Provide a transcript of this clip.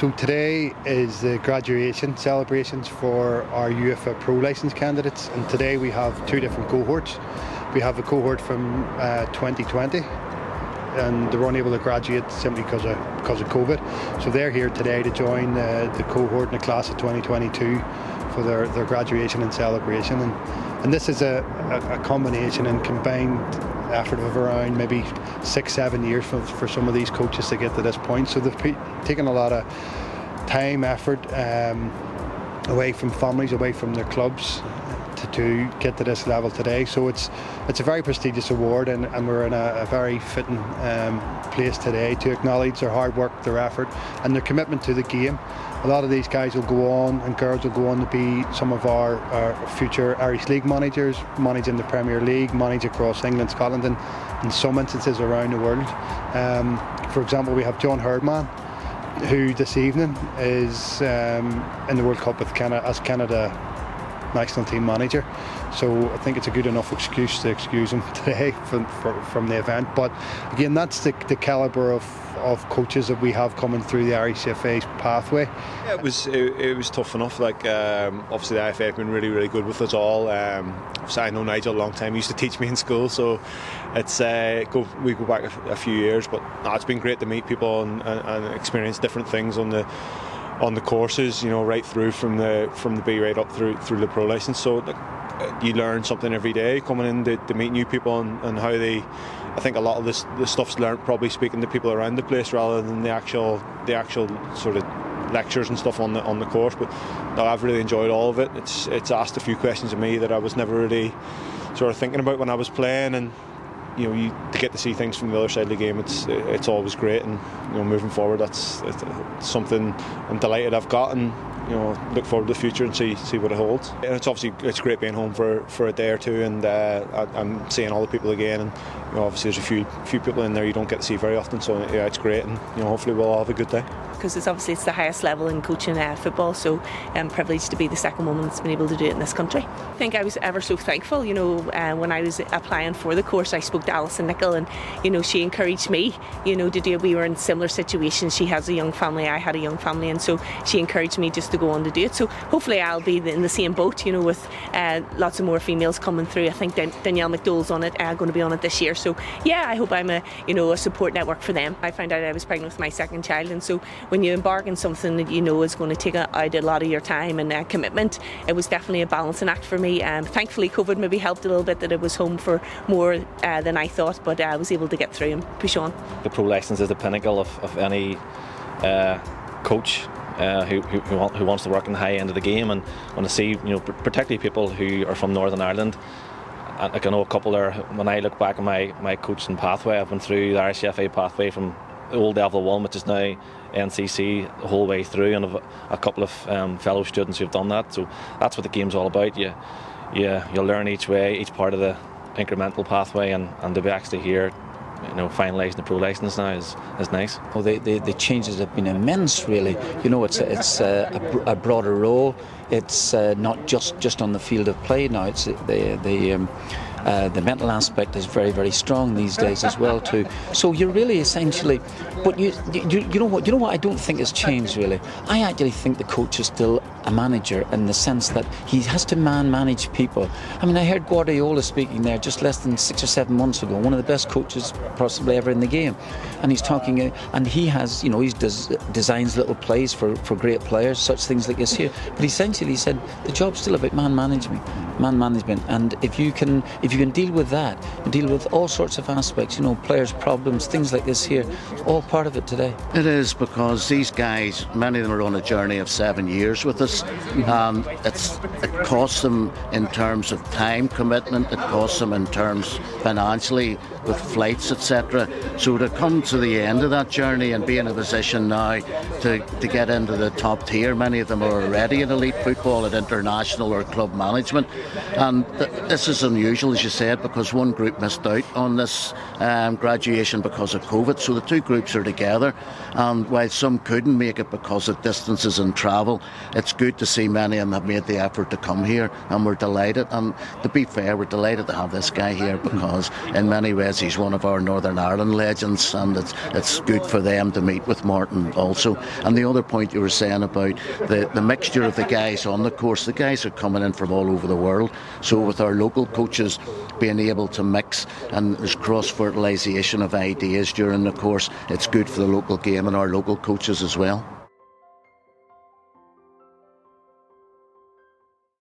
So today is the graduation celebrations for our UEFA Pro licence candidates, and today we have two different cohorts. We have a cohort from 2020, and they were unable to graduate simply because of COVID. So they're here today to join the cohort in the class of 2022 for their graduation and celebration. And this is a combination and combined effort of around maybe 6-7 years for some of these coaches to get to this point. So they've taken a lot of time, effort away from families, away from their clubs to get to this level today. So it's a very prestigious award, and we're in a very fitting place today to acknowledge their hard work, their effort and their commitment to the game. A lot of these guys will go on, and girls will go on to be some of our future Irish League managers, managing the Premier League, manage across England, Scotland and in some instances around the world. For example, we have John Herdman, who this evening is in the World Cup with as Canada national team manager. So I think it's a good enough excuse to excuse him today from the event. But again, that's the calibre of coaches that we have coming through the Irish FA's pathway. Yeah, it was tough enough. Like obviously the IFA have been really good with us all. I know Nigel a long time. He used to teach me in school, so it's we go back a few years. But it's been great to meet people and experience different things on the courses. You know, right through from the B right up through the pro license. So you learn something every day coming in to meet new people and how they. I think a lot of the stuff's learnt probably speaking to people around the place rather than the actual sort of lectures and stuff on the course. But no, I've really enjoyed all of it. It's asked a few questions of me that I was never really sort of thinking about when I was playing, and you know, to get to see things from the other side of the game, it's always great. And you know, moving forward, it's something I'm delighted I've got, and you know, look forward to the future and see what it holds. And it's great being home for a day or two, and I'm seeing all the people again. And you know, obviously there's a few people in there you don't get to see very often. So yeah, it's great, and you know, hopefully we'll all have a good day. Because it's the highest level in coaching football, so I'm privileged to be the second woman that's been able to do it in this country. I think I was ever so thankful. You know, when I was applying for the course, I spoke to Alison Nicholl, and you know, she encouraged me, you know, to do it. We were in similar situations. She has a young family, I had a young family, and so she encouraged me just to go on to do it. So hopefully I'll be in the same boat, you know, with lots of more females coming through. I think Danielle McDowell's on it, going to be on it this year. So yeah, I hope I'm a support network for them. I found out I was pregnant with my second child, and so when you embark on something that you know is going to take out a lot of your time and commitment, it was definitely a balancing act for me. Thankfully COVID maybe helped a little bit, that it was home for more than I thought, but I was able to get through and push on. The pro licence is the pinnacle of any coach who wants to work in the high end of the game, and want to see, you know, particularly people who are from Northern Ireland. I know a couple there. When I look back on my coaching pathway, I've been through the Irish FA pathway from the old Level 1, which is now NCC, the whole way through, and I've a couple of fellow students who've done that. So that's what the game's all about. You learn each way, each part of the incremental pathway, and to be actually here, you know, finalising the pro licence now is nice. Well, the changes have been immense, really. You know, it's a broader role. It's not just on the field of play now. It's the mental aspect is very strong these days as well too. So you're really essentially, but you know what I don't think has changed really. I actually think the coach is still a manager in the sense that he has to manage people. I mean, I heard Guardiola speaking there just less than 6 or 7 months ago, one of the best coaches possibly ever in the game, and he's talking, and he has, you know, he designs little plays for great players, such things like this here. But essentially he said the job's still about man management, and if you can deal with that, and deal with all sorts of aspects, you know, players' problems, things like this here, it's all part of it today. It is, because these guys, many of them are on a journey of 7 years with us. It costs them in terms of time commitment, it costs them in terms financially with flights, etc. So to come to the end of that journey and be in a position now to get into the top tier, many of them are already in elite football at international or club management, and this is unusual, as you said, because one group missed out on this graduation because of COVID. So the two groups are together, and while some couldn't make it because of distances and travel, it's good to see many of them have made the effort to come here, and we're delighted. And to be fair, we're delighted to have this guy here because in many ways he's one of our Northern Ireland legends, and it's good for them to meet with Martin also. And the other point you were saying about the mixture of the guys on the course, the guys are coming in from all over the world, so with our local coaches being able to mix and there's cross-fertilisation of ideas during the course, it's good for the local game and our local coaches as well.